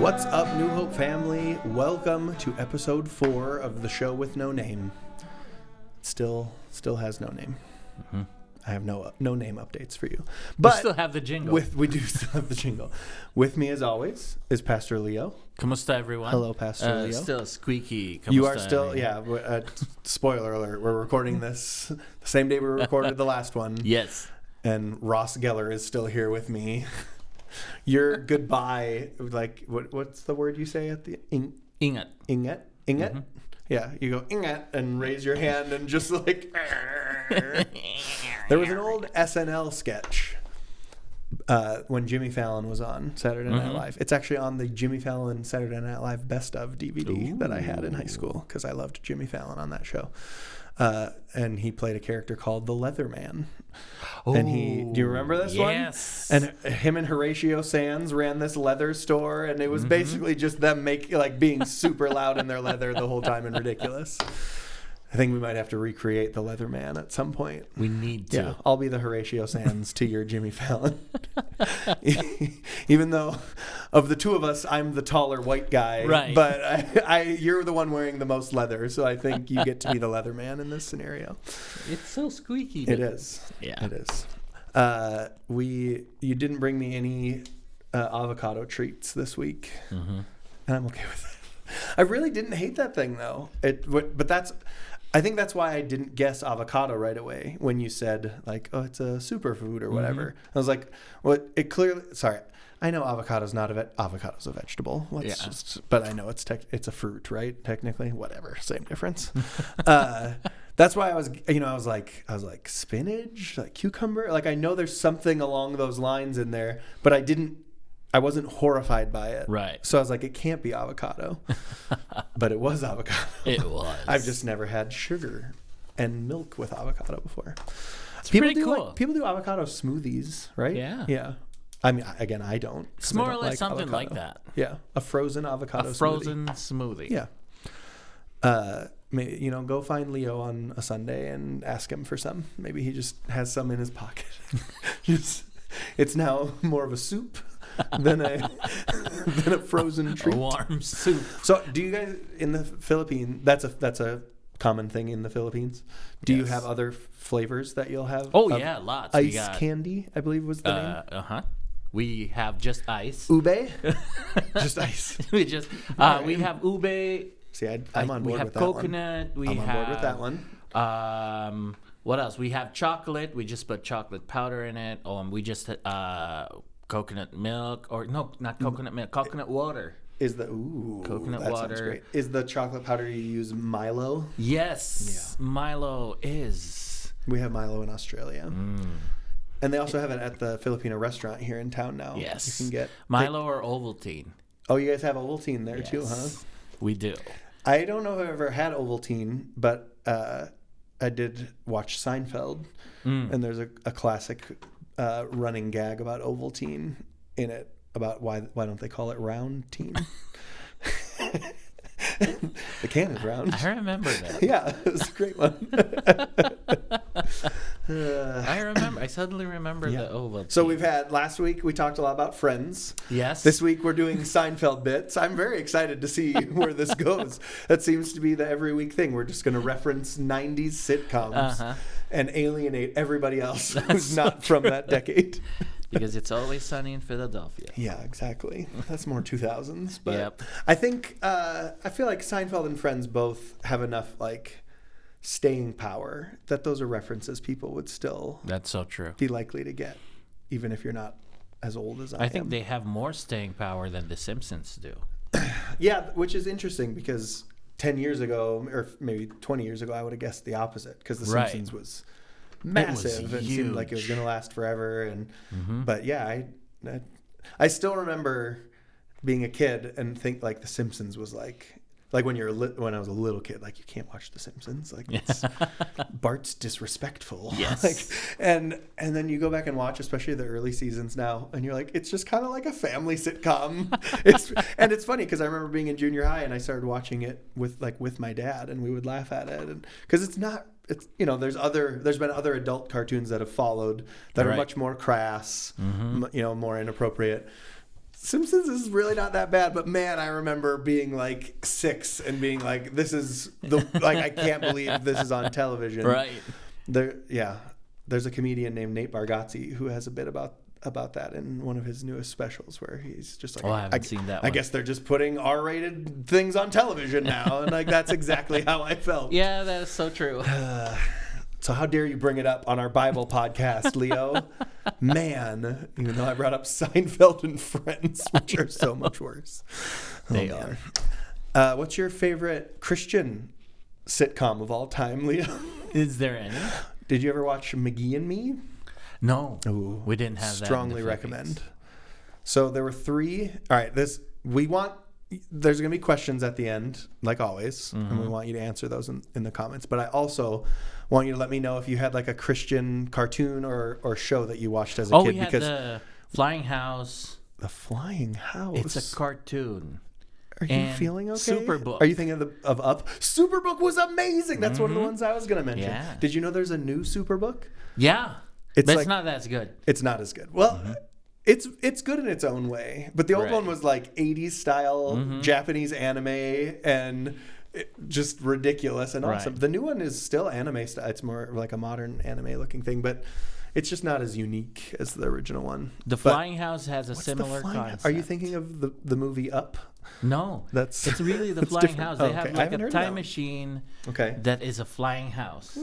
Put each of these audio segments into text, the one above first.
What's up, New Hope family? Welcome to episode 4 of the show with no name. Still has no name. Mm-hmm. I have no name updates for you. But we still have the jingle. We do still have the jingle. With me, as always, is Pastor Leo. Kamusta, everyone? Hello, Pastor Leo. Still squeaky. Kamusta, You are still, everyone? spoiler alert, we're recording this the same day we recorded the last one. Yes. And Ross Geller is still here with me. Your goodbye, like, what's the word you say at the... Ingat. Ingat? Mm-hmm. Yeah, you go Ingat and raise your hand and just like... There was an old SNL sketch when Jimmy Fallon was on Saturday Night Live. It's actually on the Jimmy Fallon Saturday Night Live Best Of DVD that I had in high school because I loved Jimmy Fallon on that show. And he played a character called the Leatherman. And do you remember this one? Yes. And him and Horatio Sands ran this leather store, and it was basically just them being super loud in their leather the whole time and ridiculous. I think we might have to recreate the Leatherman at some point. We need to. Yeah, I'll be the Horatio Sands to your Jimmy Fallon. Even though of the two of us, I'm the taller white guy. Right. But you're the one wearing the most leather, so I think you get to be the Leatherman in this scenario. It's so squeaky. It is. Yeah. It is. You didn't bring me any avocado treats this week, and I'm okay with it. I really didn't hate that thing though. I think that's why I didn't guess avocado right away when you said like, oh, it's a superfood or whatever. I was like, well, it clearly. Sorry, I know avocado's not avocado's a vegetable. But I know it's a fruit, right? Technically, whatever, same difference. That's why I was like spinach, like cucumber. Like I know there's something along those lines in there, but I wasn't horrified by it. Right. So I was like, it can't be avocado. But it was avocado. It was. I've just never had sugar and milk with avocado before. It's pretty cool. People do avocado smoothies, right? Yeah. Yeah. I mean, again, I don't. It's more or less something avocado. like that. Yeah. A frozen avocado smoothie. A frozen smoothie. Yeah. Maybe, go find Leo on a Sunday and ask him for some. Maybe he just has some in his pocket. It's now more of a soup than a frozen treat. A warm soup. So, do you guys in the Philippines? That's a common thing in the Philippines. Do you have other flavors that you'll have? Oh yeah, lots. Ice candy, I believe was the name. We have just ice. Ube, just ice. we have ube. See, I'm on board with that one. We have coconut. I'm on board with that one. What else? We have chocolate. We just put chocolate powder in it. We just coconut milk, or no, not coconut milk. Coconut water. Coconut water? Sounds great. Is the chocolate powder you use Milo? Yes. Yeah. Milo is. We have Milo in Australia. And they also have it at the Filipino restaurant here in town now. Yes. You can get Milo or Ovaltine. Oh, you guys have Ovaltine there too, huh? We do. I don't know if I've ever had Ovaltine, but I did watch Seinfeld, and there's a classic running gag about Ovaltine in it, about why don't they call it round teen? The can is round. I remember that. Yeah, it was a great one. I suddenly remember the Ovaltine. So last week we talked a lot about Friends. Yes. This week we're doing Seinfeld bits. I'm very excited to see where this goes. That seems to be the every week thing. We're just going to reference 90s sitcoms and alienate everybody else who's not from that decade. Because it's always sunny in Philadelphia. Yeah, exactly. That's more 2000s. But yep. I think, I feel like Seinfeld and Friends both have enough, staying power that those are references people would still That's so true. be likely to get, even if you're not as old as I am. I think they have more staying power than The Simpsons do. Yeah, which is interesting because 10 years ago, or maybe 20 years ago, I would have guessed the opposite because The Simpsons was massive and seemed like it was going to last forever. And but yeah, I still remember being a kid and think The Simpsons was like when when I was a little kid, you can't watch The Simpsons, it's Bart's disrespectful. Yes. And then you go back and watch, especially the early seasons now, and you're like, it's just kind of like a family sitcom. And it's funny because I remember being in junior high and I started watching it with my dad, and we would laugh at it, and because it's there's been other adult cartoons that have followed that are much more crass, more inappropriate. Simpsons is really not that bad, but man, I remember being like 6 and being like, this is I can't believe this is on television. Right. There's a comedian named Nate Bargatze who has a bit about that in one of his newest specials where he's just like, I haven't seen that one. I guess they're just putting R-rated things on television now. And like, that's exactly how I felt. Yeah, that is so true. So how dare you bring it up on our Bible podcast, Leo? Man, even though I brought up Seinfeld and Friends, which are so much worse. They are. What's your favorite Christian sitcom of all time, Leo? Is there any? Did you ever watch McGee and Me? No. Ooh, we didn't have that. Strongly recommend. So there were 3. All right, there's going to be questions at the end, like always, and we want you to answer those in the comments. But I also want you to let me know if you had like a Christian cartoon or show that you watched as a kid. We had the Flying House. The Flying House. It's a cartoon. Are you feeling okay? Superbook. Are you thinking of Up? Superbook was amazing. That's one of the ones I was going to mention. Yeah. Did you know there's a new Superbook? Yeah. It's but like, it's not as good. It's not as good. Well, it's good in its own way. But the old one was like 80s style Japanese anime and just ridiculous and awesome. Right. The new one is still anime style. It's more like a modern anime looking thing, but it's just not as unique as the original one. The Flying House has a similar concept. Are you thinking of the movie Up? No. It's really the Flying House. They have like a time machine that is a flying house.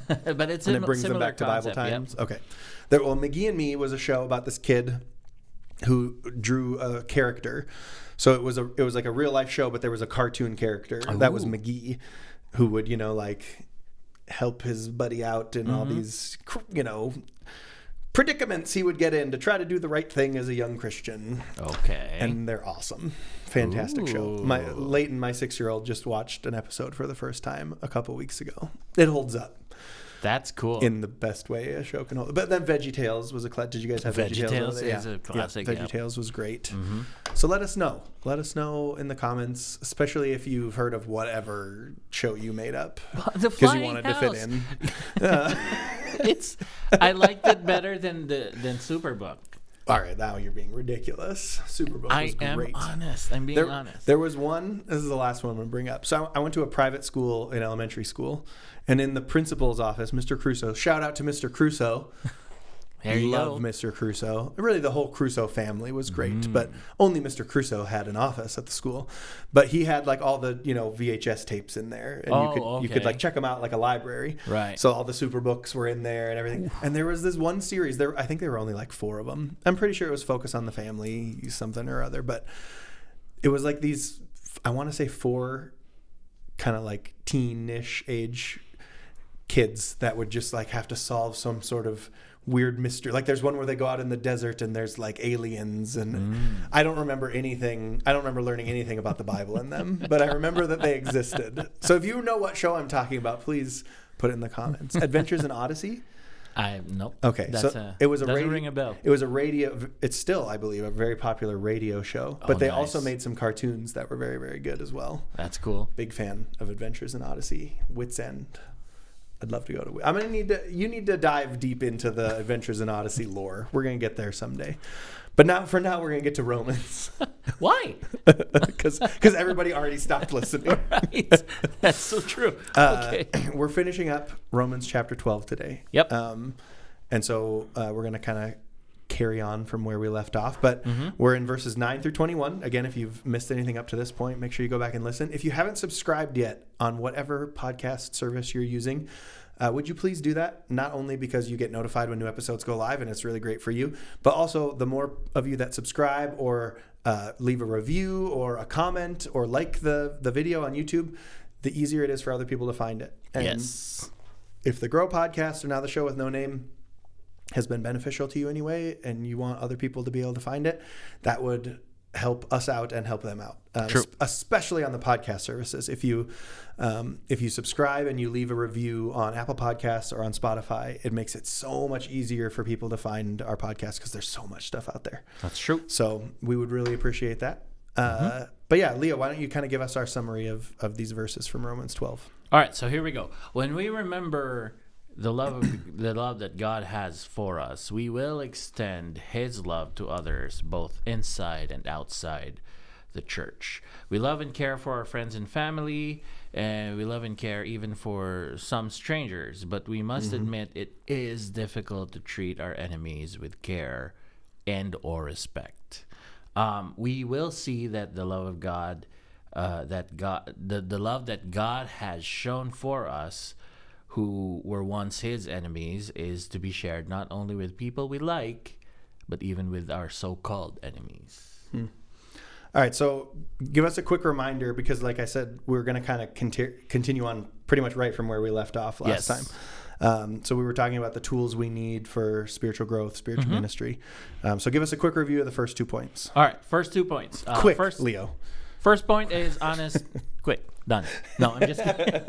But it's and it brings them back to Bible times. Yep. Okay. Well, McGee and Me was a show about this kid who drew a character. So it was like a real life show, but there was a cartoon character that was McGee, who would like help his buddy out in all these predicaments he would get in to try to do the right thing as a young Christian. Okay. And they're awesome. Fantastic show. Leighton, my 6-year-old, just watched an episode for the first time a couple weeks ago. It holds up. That's cool. In the best way a show can hold. But then VeggieTales was a classic. Did you guys have VeggieTales? VeggieTales is a classic. Yeah, VeggieTales was great. So let us know. Let us know in the comments, especially if you've heard of whatever show you made up because you wanted to fit in. I liked it better than Superbook. All right, now you're being ridiculous. Superbook was great. I'm being honest. There was one. This is the last one I'm going to bring up. So I went to a private school in elementary school, and in the principal's office, Mr. Crusoe. Shout out to Mr. Crusoe. There you Love go. Mr. Crusoe. Really, the whole Crusoe family was great, but only Mr. Crusoe had an office at the school. But he had like all the VHS tapes in there, and you could like check them out like a library. Right. So all the Superbooks were in there and everything. And there was this one series. I think there were only like 4 of them. I'm pretty sure it was Focus on the Family, something or other. But it was like these. I want to say 4 kind of like teen-ish age kids that would just like have to solve some sort of weird mystery. Like there's one where they go out in the desert and there's like aliens, and I don't remember anything. I don't remember learning anything about the Bible in them, but I remember that they existed. So if you know what show I'm talking about, please put it in the comments. Adventures in Odyssey? Nope. Okay, it was doesn't ring a bell. It was a radio. It's still, I believe, a very popular radio show. But they also made some cartoons that were very, very good as well. That's cool. Big fan of Adventures in Odyssey. Wits End. I'd love to go to. I'm gonna you need to dive deep into the Adventures in Odyssey lore. We're gonna get there someday. But for now, we're gonna get to Romans. Why? Because everybody already stopped listening. Right. That's so true. Okay. We're finishing up Romans chapter 12 today. Yep. And so we're gonna kind of carry on from where we left off, but we're in verses 9 through 21. Again, if you've missed anything up to this point, make sure you go back and listen. If you haven't subscribed yet on whatever podcast service you're using, would you please do that? Not only because you get notified when new episodes go live and it's really great for you, but also the more of you that subscribe or leave a review or a comment or like the video on YouTube, the easier it is for other people to find it. And yes. If the Grow Podcast, or now the Show with No Name, has been beneficial to you anyway, and you want other people to be able to find it, that would help us out and help them out. True. Especially on the podcast services. If you subscribe and you leave a review on Apple Podcasts or on Spotify, it makes it so much easier for people to find our podcast because there's so much stuff out there. That's true. So we would really appreciate that. But yeah, Leo, why don't you kind of give us our summary of these verses from Romans 12? All right, so here we go. When we remember the love that God has for us, we will extend His love to others, both inside and outside the church. We love and care for our friends and family, and we love and care even for some strangers. But we must admit it is difficult to treat our enemies with care and or respect. We will see that the love of God, the love that God has shown for us, who were once His enemies, is to be shared not only with people we like, but even with our so-called enemies. All right, so give us a quick reminder, because like I said, we're going to kind of continue on pretty much right from where we left off last time. So we were talking about the tools we need for spiritual growth, spiritual ministry. So give us a quick review of the first 2 points. All right, first 2 points. Quick, Leo. First point is honest. Quick, done. No, I'm just kidding.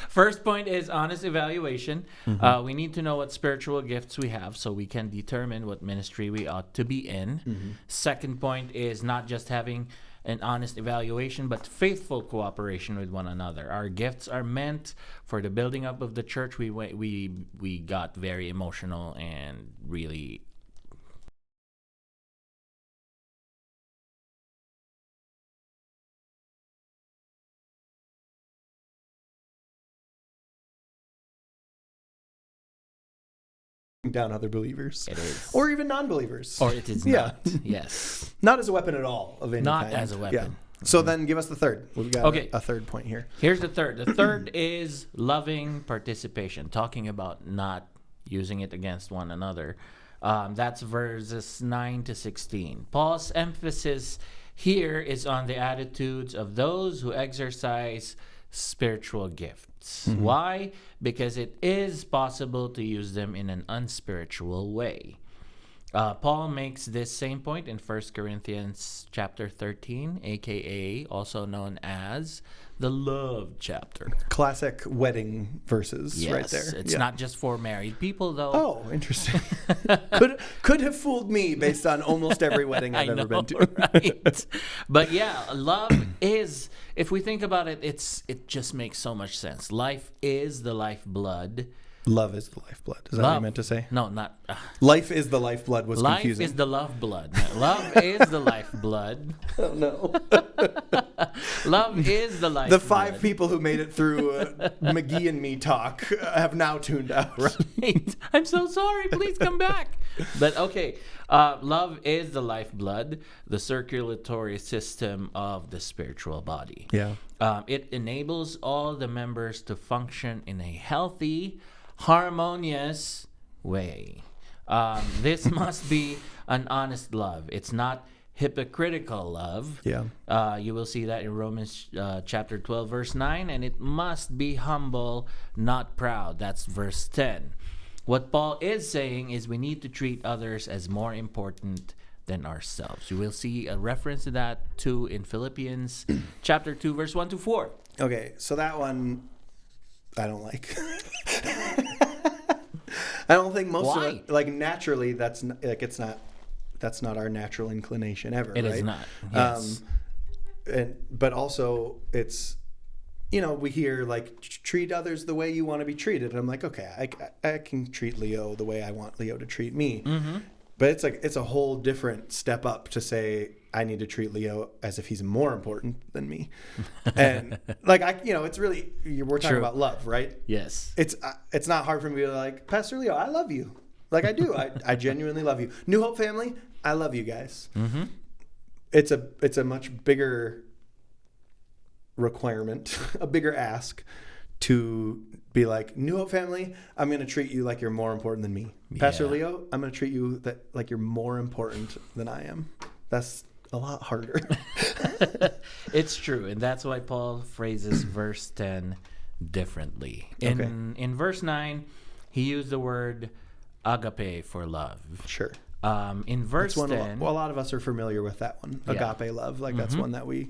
First point is honest evaluation. We need to know what spiritual gifts we have so we can determine what ministry we ought to be in. Second point is not just having an honest evaluation, but faithful cooperation with one another. Our gifts are meant for the building up of the church. We got very emotional and really down other believers. It is. Or even non-believers. Or it is Yeah. not. Yes. Not as a weapon at all of any Not kind. as a weapon. So then give us the third. We've got Okay. a third point here. Here's the third. The third is loving participation, talking about not using it against one another. That's verses 9 to 16. Paul's emphasis here is on the attitudes of those who exercise spiritual gifts. Why? Because it is possible to use them in an unspiritual way. Paul makes this same point in 1 Corinthians chapter 13, aka also known as the love chapter. Classic wedding verses right there. It's not just for married people, though. Oh, interesting. could have fooled me based on almost every wedding I've ever been to. Right? But yeah, love is, if we think about it, it just makes so much sense. Life is the lifeblood. Love is the lifeblood. Is that what you meant to say? No, not. Life is the lifeblood was Life confusing. is the love blood. Love is the lifeblood. Oh, no. Love is the lifeblood. The 5 people who made it through McGee and me talk have now tuned out. Right. I'm so sorry. Please come back. But okay, love is the lifeblood, the circulatory system of the spiritual body. Yeah. It enables all the members to function in a healthy, harmonious way. This must be an honest love. It's not hypocritical love. Yeah. You will see that in Romans chapter 12, verse 9. And it must be humble, not proud. That's verse 10. What Paul is saying is we need to treat others as more important than ourselves. You will see a reference to that too in Philippians chapter 2, verse 1 to 4. Okay, so that one I don't like. I don't think most of it, like naturally, that's not our natural inclination ever. It right? is not. Yes. But also it's, we hear like treat others the way you want to be treated. And I'm like, okay, I can treat Leo the way I want Leo to treat me. But it's a whole different step up to say I need to treat Leo as if he's more important than me. And like it's really, we're talking about love, right? Yes. It's not hard for me to be like, Pastor Leo, I love you. Like I do. I genuinely love you. New Hope family, I love you guys. It's a much bigger requirement, a bigger ask to be like, New Hope family, I'm going to treat you like you're more important than me. Pastor Leo, I'm going to treat you like you're more important than I am. That's a lot harder. It's true. And that's why Paul phrases verse 10 differently. In verse 9, he used the word agape for love. Sure. In verse 10... a lot of us are familiar with that one. Agape love. Like that's one that we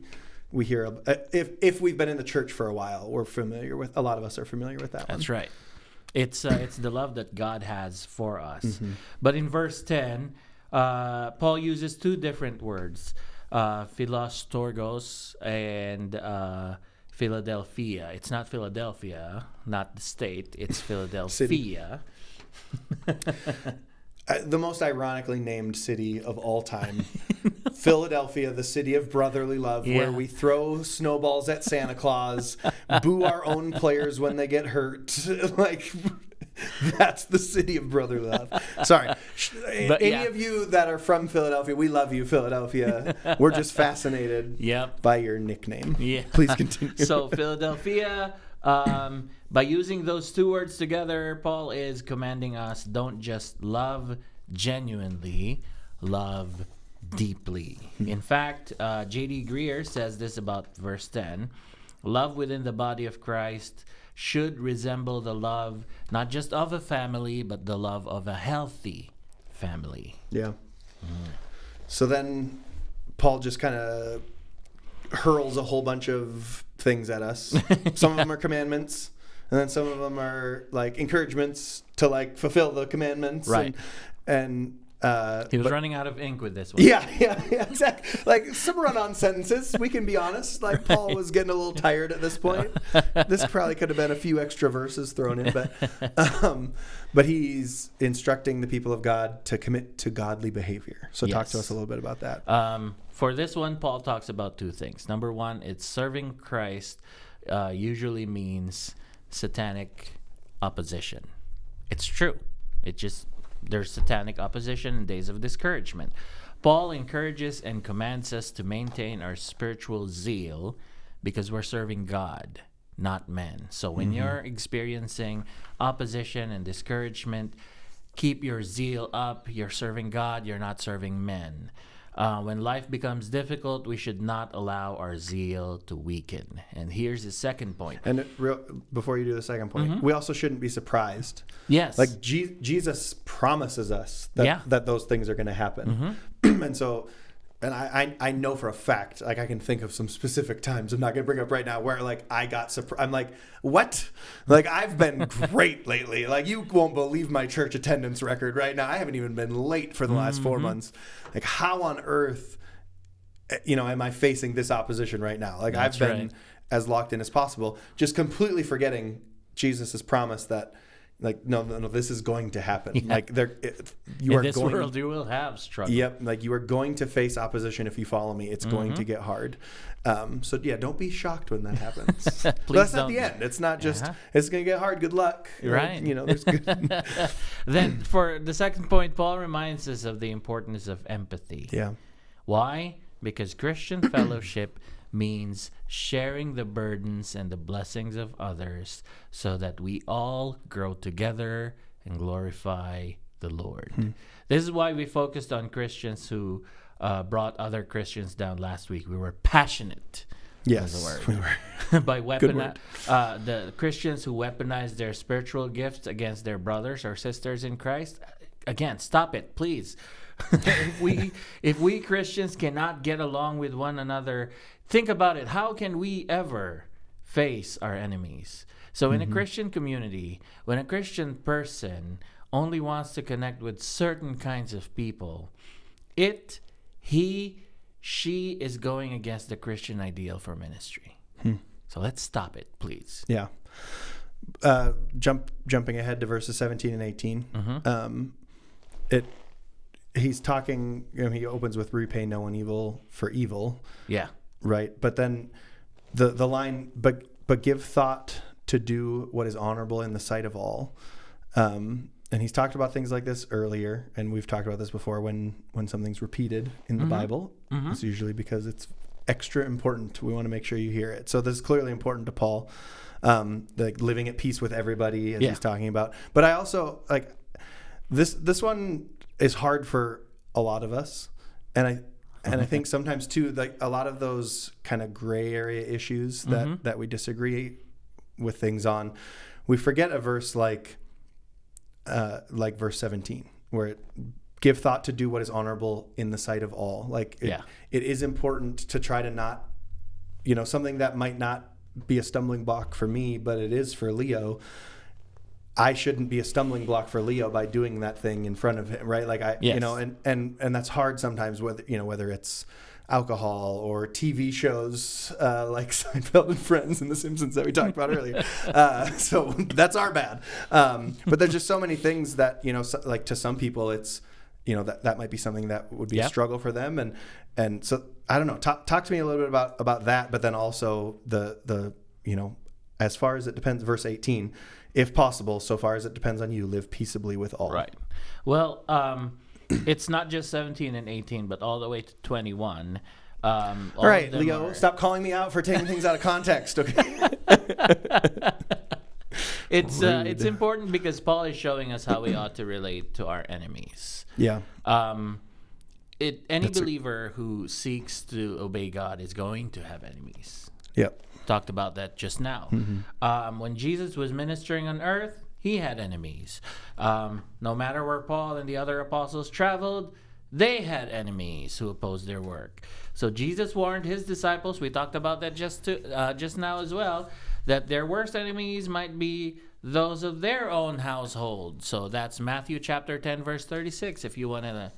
hear. If we've been in the church for a while, we're familiar with. A lot of us are familiar with that one. That's right. It's the love that God has for us. But in verse 10, Paul uses 2 different words, philostorgos and Philadelphia. It's not Philadelphia, not the state. It's Philadelphia. The most ironically named city of all time. Philadelphia, the city of brotherly love, where we throw snowballs at Santa Claus, boo our own players when they get hurt. Like, that's the city of brotherly love. Sorry. But any of you that are from Philadelphia, we love you, Philadelphia. We're just fascinated by your nickname. Yeah. Please continue. So, Philadelphia, by using those two words together, Paul is commanding us, don't just love genuinely, love deeply. In fact, J.D. Greer says this about verse 10. Love within the body of Christ should resemble the love not just of a family, but the love of a healthy family. Yeah. So then Paul just kind of hurls a whole bunch of things at us. Some of them are commandments, and then some of them are like encouragements to like fulfill the commandments. Right. And he was running out of ink with this one. Yeah, exactly. Like some run-on sentences, we can be honest. Like Paul was getting a little tired at this point. This probably could have been a few extra verses thrown in, but he's instructing the people of God to commit to godly behavior. So talk to us a little bit about that. For this one, Paul talks about two things. Number one, it's serving Christ usually means satanic opposition. It's true. There's satanic opposition in days of discouragement. Paul encourages and commands us to maintain our spiritual zeal because we're serving God, not men. So when you're experiencing opposition and discouragement, keep your zeal up. You're serving God. You're not serving men. When life becomes difficult, we should not allow our zeal to weaken. And here's the second point. And before you do the second point, we also shouldn't be surprised. Yes. Like Jesus promises us that those things are going to happen. And so, and I know for a fact, like I can think of some specific times I'm not going to bring up right now where like I got surprised. I'm like, what? Like I've been great lately. Like you won't believe my church attendance record right now. I haven't even been late for the last 4 months. Like how on earth, am I facing this opposition right now? Like I've been as locked in as possible, just completely forgetting Jesus' promise that like, no, this is going to happen. Yeah. Like you are in this world you will have struggle. Yep. Like you are going to face opposition if you follow me. It's going to get hard. So don't be shocked when that happens. But that's not the end. It's not just, it's going to get hard. Good luck. Right. There's good. Then for the second point, Paul reminds us of the importance of empathy. Yeah. Why? Because Christian fellowship means sharing the burdens and the blessings of others so that we all grow together and glorify the Lord. This is why we focused on Christians who brought other Christians down last week. We were passionate. Yes, was the word. we were. By the Christians who weaponize their spiritual gifts against their brothers or sisters in Christ. Again, stop it, please. If we Christians cannot get along with one another, think about it. How can we ever face our enemies? So in a Christian community, when a Christian person only wants to connect with certain kinds of people, she is going against the Christian ideal for ministry. So let's stop it, please. Yeah. Jumping ahead to verses 17 and 18. He's talking, he opens with repay no one evil for evil. Yeah. Right. But then the line, but give thought to do what is honorable in the sight of all. And he's talked about things like this earlier, and we've talked about this before when something's repeated in the Bible. It's usually because it's extra important. We want to make sure you hear it. So this is clearly important to Paul, like living at peace with everybody as he's talking about. But I also like this one is hard for a lot of us, and I think sometimes too, like a lot of those kind of gray area issues that we disagree with things on, we forget a verse like verse 17, where it give thought to do what is honorable in the sight of all. Like it is important to try to not, something that might not be a stumbling block for me, but it is for Leo. I shouldn't be a stumbling block for Leo by doing that thing in front of him, right? Like and that's hard sometimes, whether it's alcohol or TV shows like Seinfeld and Friends and The Simpsons that we talked about earlier. So that's our bad. But there's just so many things that, like to some people, it's, that might be something that would be a struggle for them. And so I don't know, talk to me a little bit about that, but then also the as far as it depends, verse 18, if possible, so far as it depends on you, live peaceably with all. Right. Well, it's not just 17 and 18, but all the way to 21. All right, Leo, stop calling me out for taking things out of context, okay? It's important because Paul is showing us how we ought to relate to our enemies. Yeah. Any believer who seeks to obey God is going to have enemies. Yep. Talked about that just now. Mm-hmm. When Jesus was ministering on earth, he had enemies. No matter where Paul and the other apostles traveled, they had enemies who opposed their work. So Jesus warned his disciples, we talked about that just now as well, that their worst enemies might be those of their own household. So that's Matthew chapter 10, verse 36, if you want to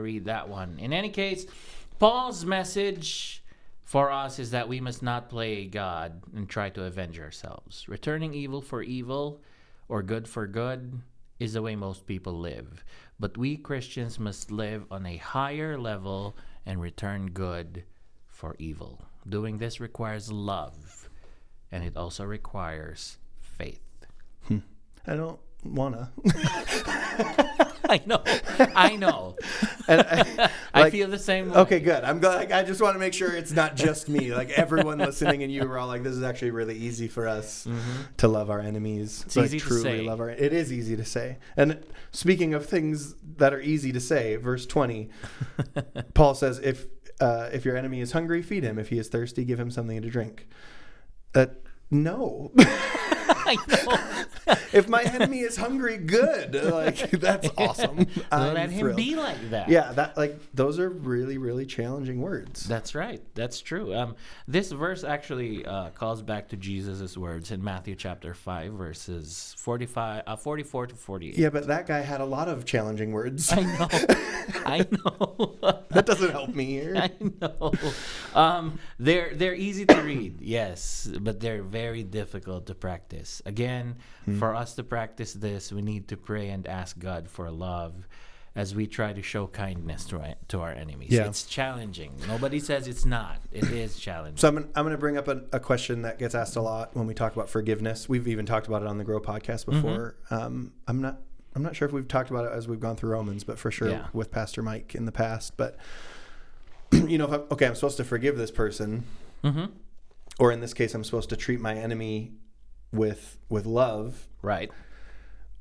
read that one. In any case, Paul's message for us is that we must not play God and try to avenge ourselves. Returning evil for evil or good for good is the way most people live. But we Christians must live on a higher level and return good for evil. Doing this requires love, and it also requires faith. I don't wanna. I know. And I feel the same way. Okay, good. I'm glad. I just want to make sure it's not just me. Like everyone listening and you were all like, this is actually really easy for us to love our enemies. It's easy to say. It is easy to say. And speaking of things that are easy to say, verse 20, Paul says, if your enemy is hungry, feed him. If he is thirsty, give him something to drink. No. I know. If my enemy is hungry, good. Like that's awesome. Let him be like that. Yeah, those are really, really challenging words. That's right. That's true. This verse actually calls back to Jesus' words in Matthew chapter 5, verses 44 to 48. Yeah, but that guy had a lot of challenging words. I know. That doesn't help me here. I know. They're easy to read, yes, but they're very difficult to practice. Again, for us to practice this, we need to pray and ask God for love as we try to show kindness to our enemies. Yeah. It's challenging. Nobody says it's not. It is challenging. So I'm going to bring up a question that gets asked a lot when we talk about forgiveness. We've even talked about it on the Grow podcast before. I'm not sure if we've talked about it as we've gone through Romans, but for sure with Pastor Mike in the past. But I'm supposed to forgive this person, or in this case, I'm supposed to treat my enemy with love. Right.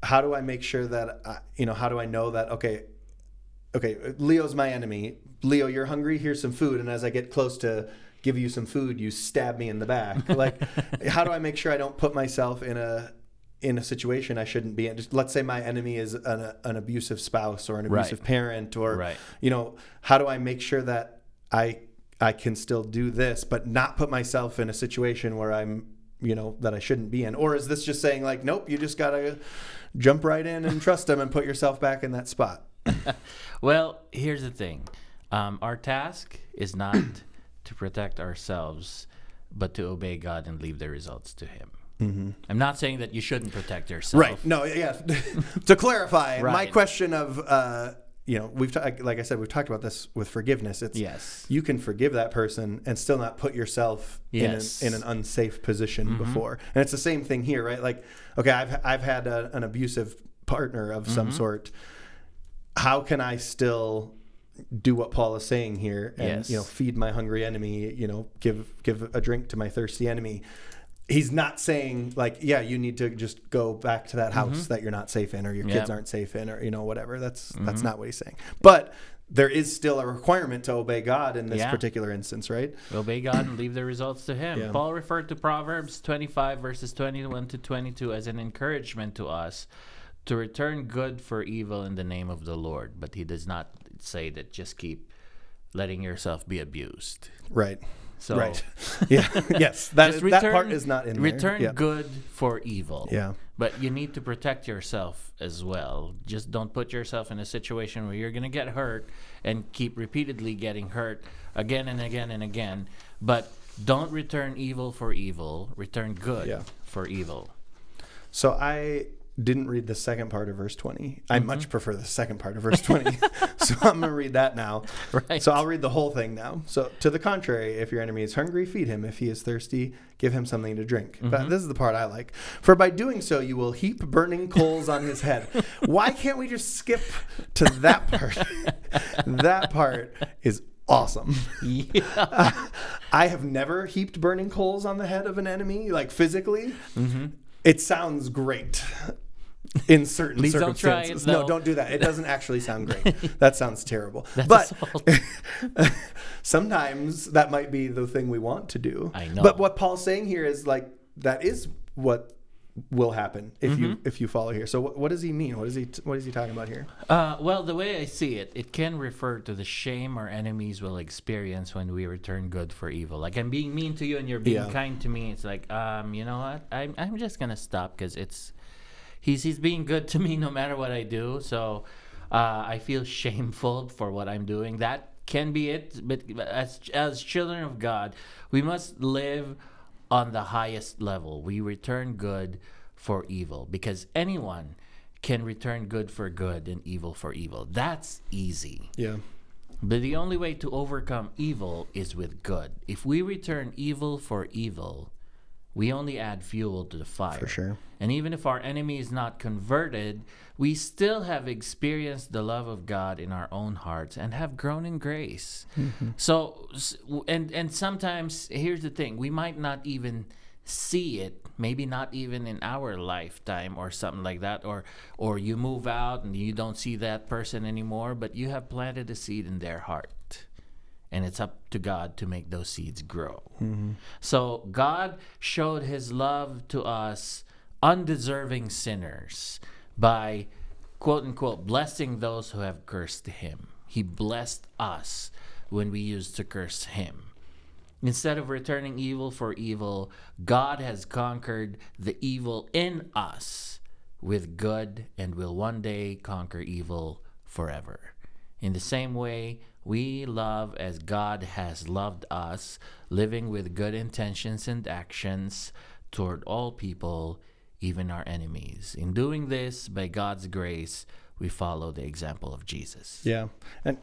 How do I make sure that how do I know that okay, Leo's my enemy. Leo, you're hungry, here's some food, and as I get close to give you some food, you stab me in the back. Like how do I make sure I don't put myself in a situation I shouldn't be in? Just let's say my enemy is an abusive spouse or an abusive parent, or how do I make sure that I can still do this but not put myself in a situation where I'm that I shouldn't be in? Or is this just saying like, nope, you just got to jump right in and trust him and put yourself back in that spot? Well, here's the thing. Our task is not to protect ourselves, but to obey God and leave the results to him. Mm-hmm. I'm not saying that you shouldn't protect yourself. Right. No, yeah. To clarify, my question of, like I said, we've talked about this with forgiveness. It's you can forgive that person and still not put yourself in an unsafe position before. And it's the same thing here, right? Like, okay, I've had an abusive partner of some sort. How can I still do what Paul is saying here and feed my hungry enemy? Give a drink to my thirsty enemy. He's not saying like, you need to just go back to that house that you're not safe in, or your kids aren't safe in, or whatever. That's not what he's saying. But there is still a requirement to obey God in this particular instance, right? Obey God and leave the results to him. Yeah. Paul referred to Proverbs 25 verses 21 to 22 as an encouragement to us to return good for evil in the name of the Lord. But he does not say that just keep letting yourself be abused. Right. So Right. Yeah. Yes. just That part is not in there. Return Yeah. good for evil. Yeah. But you need to protect yourself as well. Just don't put yourself in a situation where you're going to get hurt and keep repeatedly getting hurt again and again and again. But don't return evil for evil. Return good for evil. So I didn't read the second part of verse 20. I much prefer the second part of verse 20. So I'm going to read that now. Right. So I'll read the whole thing now. So to the contrary, if your enemy is hungry, feed him. If he is thirsty, give him something to drink. But this is the part I like. For by doing so, you will heap burning coals on his head. Why can't we just skip to that part? That part is awesome. Yeah. I have never heaped burning coals on the head of an enemy, like physically. It sounds great in certain Please don't try circumstances. it, No, though. don't do that. It doesn't actually sound great. That sounds terrible. That's But assault. sometimes that might be the thing we want to do. I know. But what Paul's saying here is like that is what will happen if you follow here. So what does he mean? What is he talking about here? Well, the way I see it, it can refer to the shame our enemies will experience when we return good for evil. Like I'm being mean to you and you're being kind to me. It's like, you know what? I'm just gonna stop because he's being good to me no matter what I do. So I feel shameful for what I'm doing. That can be it. But as children of God, we must live on the highest level. We return good for evil because anyone can return good for good and evil for evil. That's easy. Yeah. But the only way to overcome evil is with good. If we return evil for evil, we only add fuel to the fire. For sure. And even if our enemy is not converted, we still have experienced the love of God in our own hearts and have grown in grace. So, and sometimes, here's the thing, we might not even see it, maybe not even in our lifetime or something like that, or you move out and you don't see that person anymore, but you have planted a seed in their heart. And it's up to God to make those seeds grow. So God showed his love to us undeserving sinners by, quote unquote, blessing those who have cursed him. He blessed us when we used to curse him. Instead of returning evil for evil, God has conquered the evil in us with good and will one day conquer evil forever. In the same way, we love as God has loved us, living with good intentions and actions toward all people, even our enemies. In doing this, by God's grace, we follow the example of Jesus. Yeah. And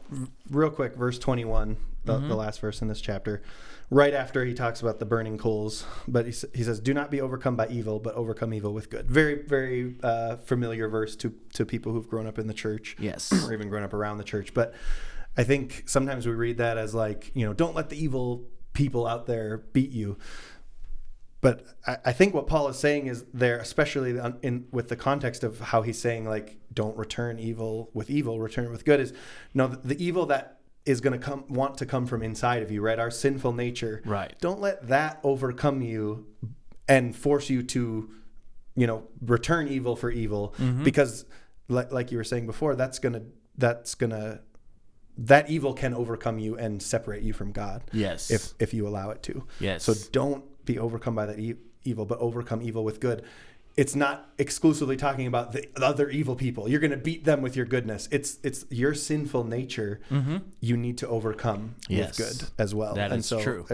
real quick, verse 21, the last verse in this chapter, right after he talks about the burning coals, but he says, do not be overcome by evil, but overcome evil with good. Very, very familiar verse to people who've grown up in the church. Yes. Or even grown up around the church. But I think sometimes we read that as like, don't let the evil people out there beat you. But I think what Paul is saying is there, especially with the context of how he's saying, like, don't return evil with evil, return it with good, is the evil that is going to want to come from inside of you, right? Our sinful nature. Right. Don't let that overcome you and force you to, return evil for evil, because like you were saying before, that evil can overcome you and separate you from God. Yes. If you allow it to. Yes. So don't be overcome by that evil, but overcome evil with good. It's not exclusively talking about the other evil people. You're going to beat them with your goodness. It's your sinful nature you need to overcome with good as well. That is true.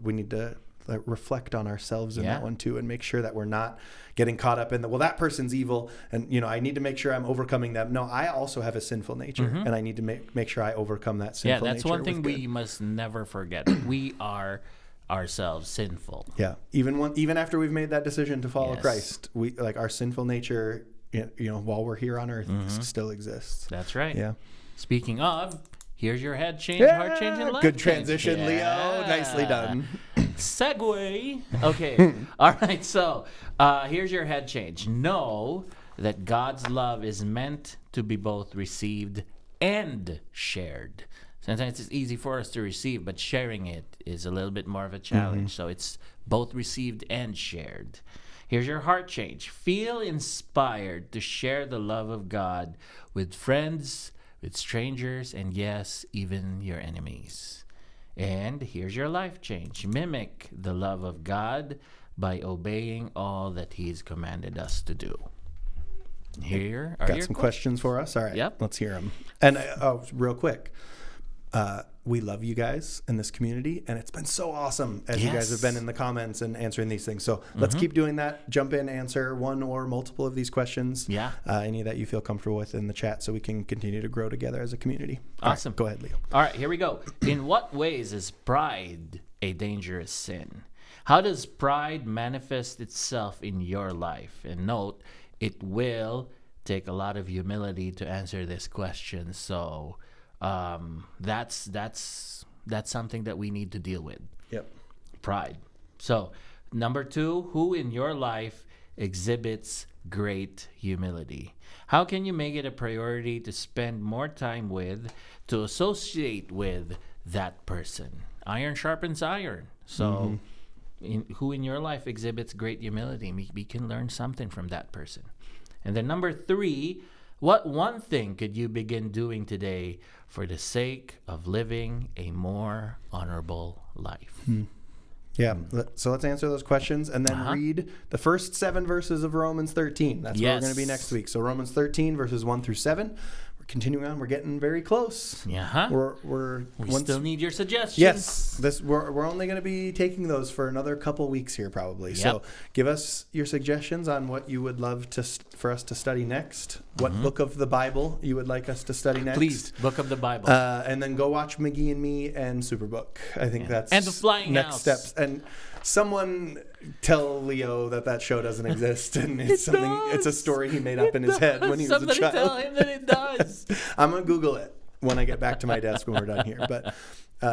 We need to reflect on ourselves in that one too, and make sure that we're not getting caught up in that person's evil, and I need to make sure I'm overcoming them. No, I also have a sinful nature, and I need to make sure I overcome that sinful nature. Yeah, that's one thing we must never forget. We are ourselves sinful. Yeah, even after we've made that decision to follow Christ, we our sinful nature, while we're here on earth, still exists. That's right. Yeah. Speaking of, here's your head change, heart change, and life good change. transition, Leo. Nicely done. Segue. Okay. All right. So here's your head change. Know that God's love is meant to be both received and shared. Sometimes it's easy for us to receive, but sharing it is a little bit more of a challenge. So it's both received and shared. Here's your heart change. Feel inspired to share the love of God with friends, with strangers, and yes, even your enemies. And here's your life change. Mimic the love of God by obeying all that He's commanded us to do. Here are Got your some questions for us? All right, Yep. let's hear them. And real quick, we love you guys in this community, and it's been so awesome as you guys have been in the comments and answering these things. So let's keep doing that. Jump in, answer one or multiple of these questions. Yeah. Any that you feel comfortable with in the chat, so we can continue to grow together as a community. All Awesome. right, go ahead, Leo. All right, here we go. In what ways is pride a dangerous sin? How does pride manifest itself in your life? And note, it will take a lot of humility to answer this question. So that's something that we need to deal with. Yep. Pride. So, number 2, who in your life exhibits great humility? How can you make it a priority to spend more time with, to associate with that person? Iron sharpens iron. So, who in your life exhibits great humility? We can learn something from that person. And then number 3, what one thing could you begin doing today for the sake of living a more honorable life? Yeah. So let's answer those questions and then read the first 7 verses of Romans 13. That's where we're going to be next week. So Romans 13 verses 1 through 7. We're continuing on. We're getting very close. Yeah. We still need your suggestions. Yes. We're only going to be taking those for another couple weeks here probably. Yep. So give us your suggestions on what you would love for us to study next. What book of the Bible you would like us to study next. Please, book of the Bible. And then go watch McGee and Me and Superbook. I think that's And The Flying next House. steps. And someone tell Leo that show doesn't exist, and it's it's a story he made up in his head when he was a Somebody child. tell him that it does. I'm gonna Google it when I get back to my desk when we're done here. But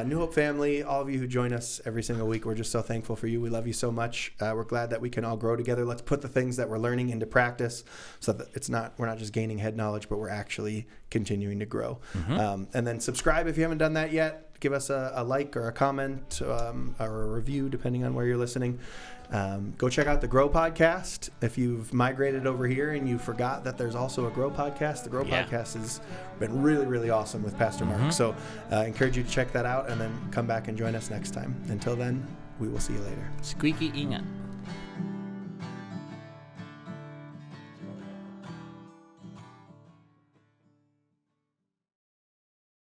New Hope family, all of you who join us every single week, we're just so thankful for you. We love you so much. We're glad that we can all grow together. Let's put the things that we're learning into practice, so that we're not just gaining head knowledge, but we're actually continuing to grow. And then subscribe if you haven't done that yet. Give us a like or a comment or a review, depending on where you're listening. Go check out the Grow podcast. If you've migrated over here and you forgot that there's also a Grow podcast, the Grow podcast has been really, really awesome with Pastor Mark. So I encourage you to check that out and then come back and join us next time. Until then, we will see you later. Squeaky ingat.